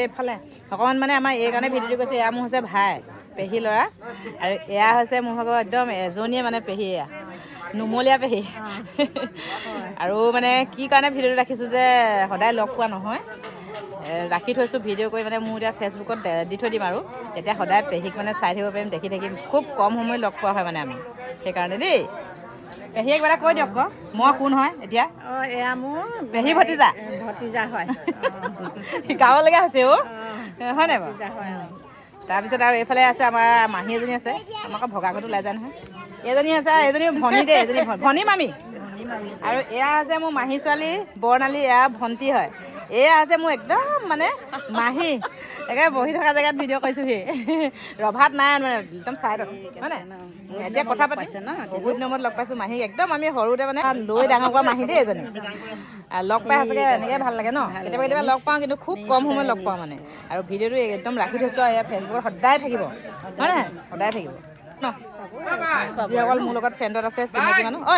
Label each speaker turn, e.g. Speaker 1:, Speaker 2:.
Speaker 1: এইফালে অকণমান মানে আমাৰ এই কাৰণে ভিডিঅ'টো কৈছে, এয়া মোৰ হৈছে ভাই পেহী ল'ৰা, আৰু এয়া হৈছে মোৰ ভাগৰ একদম এজনীয়ে মানে পেহী, এয়া নুমলীয়া পেহী। আৰু মানে কি কাৰণে ভিডিঅ'টো ৰাখিছোঁ যে সদায় লগ পোৱা নহয়, ৰাখি থৈছোঁ ভিডিঅ' কৰি, মানে মোৰ এতিয়া ফেচবুকত দি থৈ দিম আৰু তেতিয়া সদায় পেহীক মানে চাই থাকিব পাৰিম, দেখি থাকিম। খুব কম সময় লগ পোৱা হয় মানে আমি, সেইকাৰণে দেই। পেহীয়ে কিবা এটা কৈ দিয়ক আকৌ, মই কোন হয় এতিয়া?
Speaker 2: এয়া মোৰ
Speaker 1: পেহী ভতিজা
Speaker 2: হয়।
Speaker 1: শিকাবলগীয়া হৈছে হয় নাই বাৰু?
Speaker 2: হয়।
Speaker 1: তাৰপিছত আৰু এইফালে আছে আমাৰ মাহী এজনী আছে, আমাক ভগা ঘৰটো ওলাই যায় নহয়। এজনী আছে, এজনী ভনী দেই, এজনী ভনী মামী। আৰু এয়া হৈছে মোৰ মাহী ছোৱালী বৰ্ণালী, এয়া ভণ্টি হয়। এয়া আছে মোৰ একদম মানে মাহী, একেবাৰে বহি থকা জেগাত ভিডিঅ' কৰিছোহি। ৰভাত নাই মানে একদম চাইডত, হয় নাই? এতিয়া কথা পাতিছে ন, বহুত দিনত লগ পাইছোঁ মাহীক। একদম আমি সৰুতে মানে লৈ ডাঙৰ কৰা মাহী দেই এজনী। লগ পাই সঁচাকৈ এনেকৈ ভাল লাগে ন, কেতিয়াবা কেতিয়াবা লগ পাওঁ, কিন্তু খুব কম সময়ত লগ পাওঁ মানে। আৰু ভিডিঅ'টো একদম ৰাখি থৈছোঁ, আৰু এয়া ফেচবুকত সদায় থাকিব, হয় নাই? সদায় থাকিব ন, যিসকল মোৰ লগত ফ্ৰেণ্ডত আছে চিনাকি মানুহ। ঐ